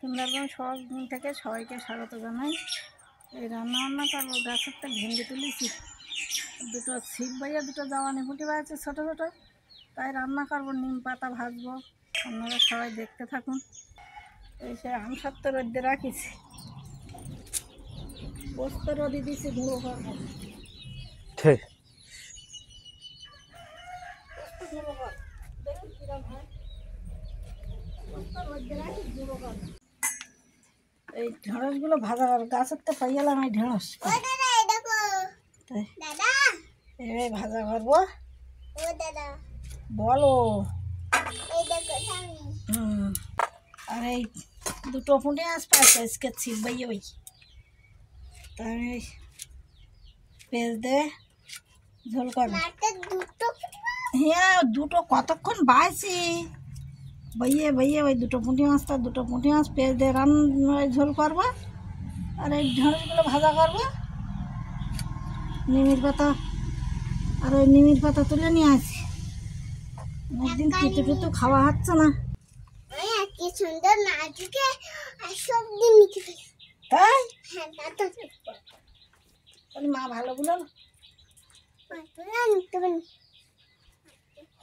সুন্দরবন সব থেকে সবাইকে স্বাগত জানাই। এই রান্না করবো, গাছের তো ভেন্ডি তুলেছি, দুটো ছিপ বাইয়া দুটো জাওয়ানি ফুটি বাড়ছে ছোটো ছোটো, তাই রান্না করবো, নিম পাতা ভাজবো। আপনারা সবাই দেখতে থাকুন। এই সে আমসত্ব রোদে রাখিছি, পোস্ত রোদি দিছি, গুঁড়ো করবো। এই ঢেঁড়সগুলো ভাজা হবে, গাছের তো পাই গেলাম এই ঢেঁড়স, এই ভাজা করবো। বলো। আর এই দুটো ফুটে আস পাচ্ছে আজকে ছিপ বাইয়ে ওই, তাই পেঁয়াজ দে ঝোল করবো। হ্যাঁ, দুটো কতক্ষণ বাইছি বাইয়ে বাইয়ে ওই দুটো পুঁটি মাছ পেঁয়াজ দিয়ে ঝোল করবো। আর এই ঢেঁড়সগুলো ভাজা করবো। নিমির পাতা, আর ওই নিমির পাতা তুলে নিয়ে আসি, অনেকদিন পিতু পিতু খাওয়া হচ্ছে না। কি সুন্দর নাচুকে সবজি মিশে, তাই মা ভালোগুলো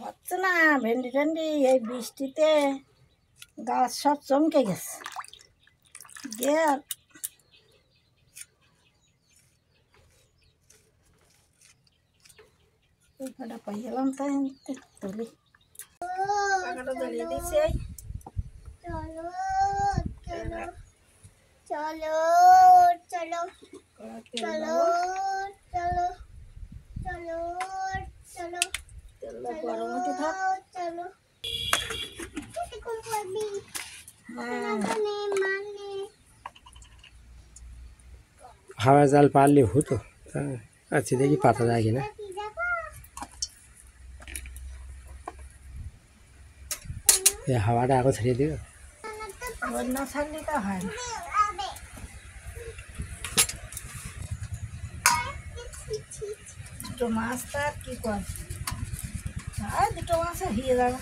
হচ্ছে না। ভেন্ডি টেন্ডি এই বৃষ্টিতে গাছ সব চমকে গেছে, গিয়ে কটা পাই গেলাম, তাই তুলি টাকাটা জ্বালিয়ে দিয়েছি। চলো চলো চলো চলো চলো চলো চলো গরম হতে থাক। চলো হাওয়া জাল পারলে হতো। আচ্ছা, দেখি পাতা যায় কিনা। এই হাওয়াটা এখন ছেড়ে দিও, না ছাড়লে তো হয় না। দুটো মাছ তার কি কর, দুটো মাছ হয়ে যাবে।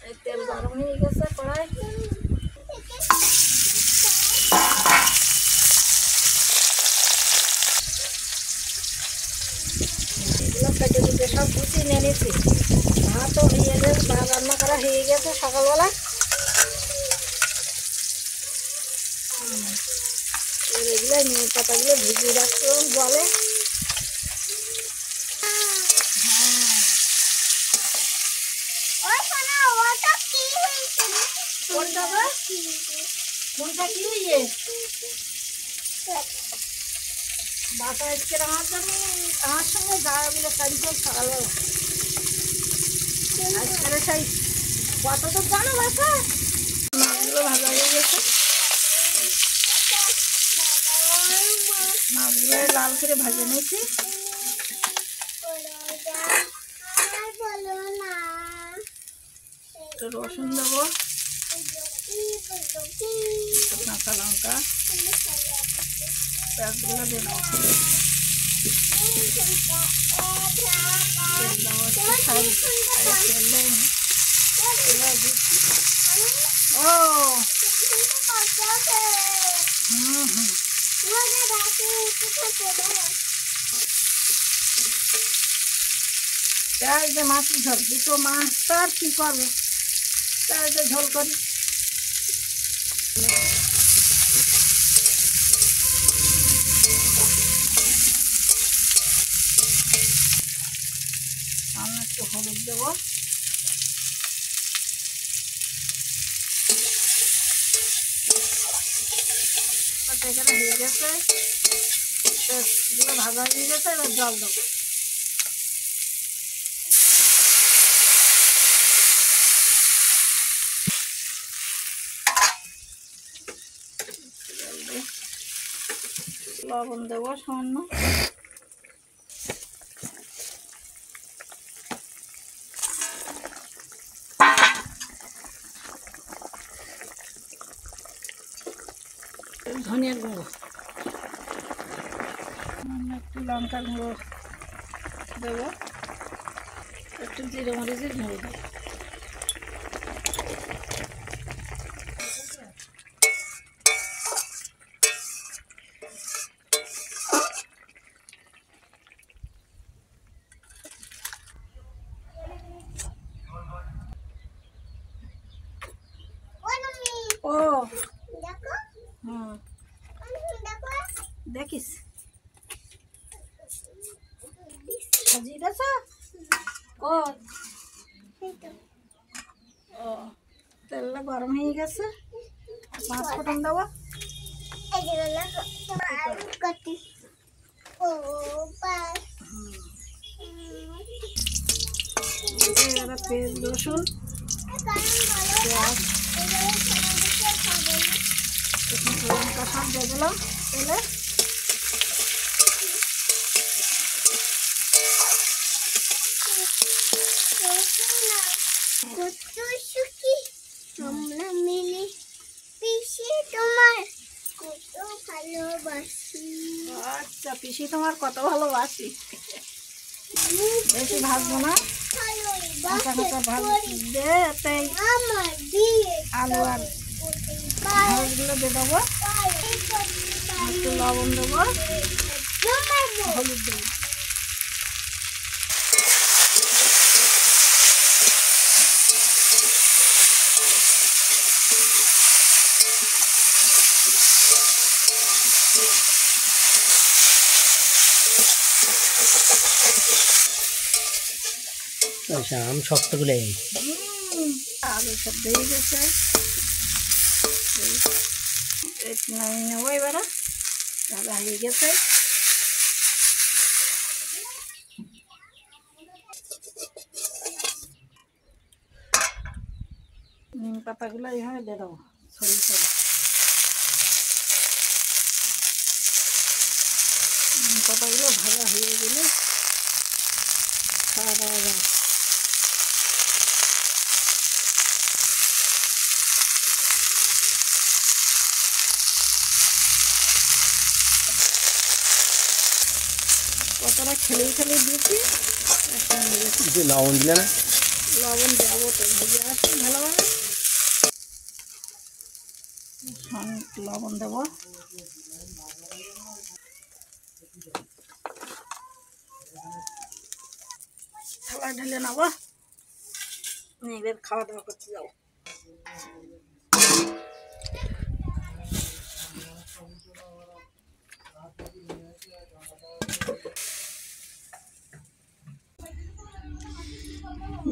এই তেল গরম হয়ে গেছে কড়াই, এগুলো কেটে দিতে সব গুছিয়ে নিয়ে নিয়েছি। ভাতও হয়ে গেছে, ভাত রান্না করা হয়ে গেছে সকালবেলা। এগুলো নিয়ে পাতাগুলো ভিজিয়ে রাখছিলাম জলে। কোনটা কি হইয়ে বাসা আজকে আমার জন্য আমার সঙ্গে যাওয়া বলে কারিগর সকালবেলা আজকে সেই কত তো জানো বাসা। মাছগুলো ভাজা হয়ে গেছে, মাছগুলো লাল করে ভাজে নিয়েছি। রসুন দেবো, কাঁচা লঙ্কা, পেঁয়াজগুলো দিয়ে দেবো। ও পেঁয়াজ দিয়ে মাছের ঝোল, দুটো মাছ তার কি করবো, পেঁয়াজ দিয়ে ঝোল করি। আমি একটু হলুদ দেবো, এখানে হয়ে গেছে, ভাজা হয়ে গেছে। এবার জল দেবো, লবণ দেবো সামান্য, ধনিয়ার গুঁড়ো, একটু লঙ্কার গুঁড়ো দেবো, একটু জিরে মরিচের গুঁড়ো দেবো। ও হুম দেখিস সাজিয়ে দেছ ও ও তেলটা গরম হয়ে গেছে 5 ফোঁটন দেবো পেঁয়াজ রসুন পেঁয়াজ লঙ্কা সব দিয়ে দিলাম তেলে আমরা মিলে পিসি তোমার কত ভালোবাসি। আচ্ছা পিসি তোমার কত ভালোবাসি বেশি ভাজবো না কাঁচা কাঁচা ভাজবে এতেই আমার দিয়ে আলু আর ঢালগুলো দিয়ে দেবো একটু লবণ দেবো হলুদ দেবো আম শক্তগুলো আলু সব দিয়ে গেছে নামিয়ে নেবো এবারে ভাজা হয়ে গেছে নিম পাতাগুলো এইভাবে দিয়ে দেবো ছড়িয়ে ছড়িয়ে নিম পাতাগুলো ভাজা হয়ে গেলে খাওয়া দাওয়া যাবে কতটা খেলেই খেলে দিয়েছি লবণ দিলে না লবণ দেবো তো ভেজে আসি ভালোভাবে লবণ দেবো থালা ঢেলে নেবো এবার খাওয়া দাওয়া করতে যাবো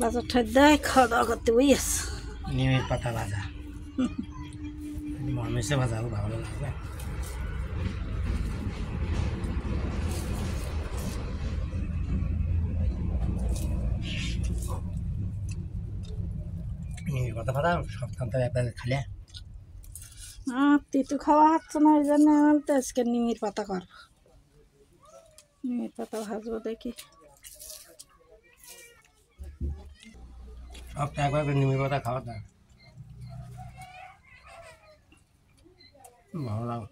বাজার ঠাই দেয় খাওয়া দাওয়া করতে বুঝিস নিমের পাতা ভাজা মরমেসে ভাজা ভালো লাগবে নিমের পাতা ভাজা সপ্তাহ একবার খালে তিতু খাওয়া হচ্ছে না ওই জন্য আমি তো আজকে নিমের পাতা করবো নিমের পাতা ভাজবো দেখি সপ্তাহ একবার নিমের পাতা খাওয়া না ভালো লাগে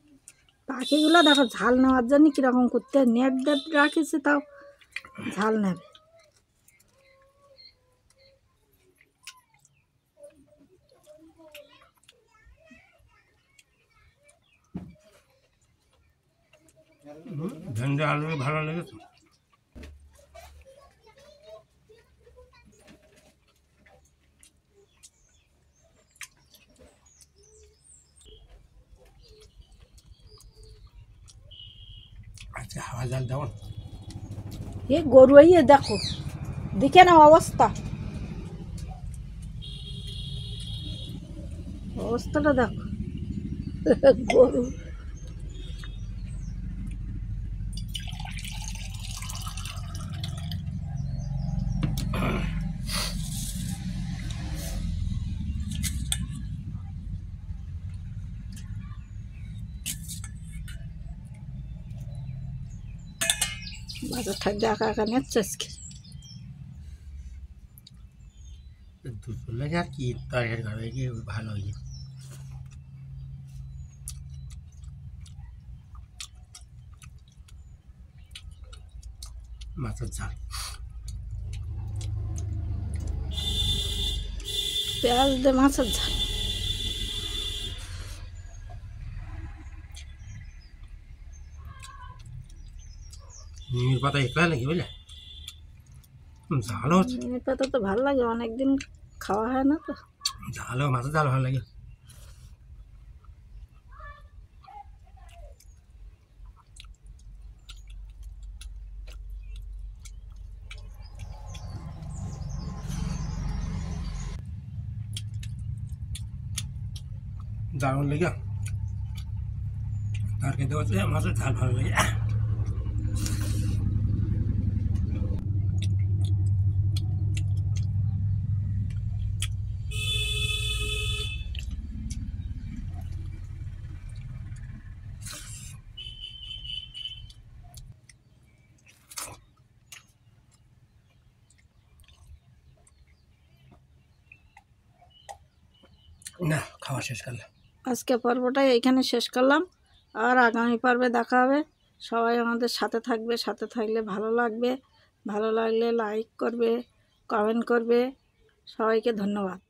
পাখিগুলো দেখো ঝাল নেওয়ার জন্য কীরকম করতে নেট ডেট রাখিছে তাও ঝাল নেবে ভেন্ডি আলু ভালো লেগেছে আচ্ছা হাওয়া জাল দেবো এ গরু এই দেখো দেখে না অবস্থা অবস্থাটা দেখো গরু বাজার থাকবে একা একা নিচ্ছে আজকে দুপুর লাগে আর কি তরকারি খাবে কি ভালো হয়ে মাছের ঝাল পেঁয়াজ দিয়ে মাছের ঝাল নিমের পাতা একলা নাকি বুঝলে ঝালও নিমের পাতা তো ভালো লাগে অনেকদিন খাওয়া হয় না তো ঝালও মাছের ঝাল ভালো লাগে দারুণ লেগে তার খেতে হচ্ছে মাছের ঝাল ভালো লাগে। না খাওয়া শেষ করলাম। আজকে পর্বটাই এইখানে শেষ করলাম, আর আগামী পর্বে দেখা হবে। সবাই আমাদের সাথে থাকবে, সাথে থাকলে ভালো লাগবে, ভালো লাগলে লাইক করবে, কমেন্ট করবে। সবাইকে ধন্যবাদ।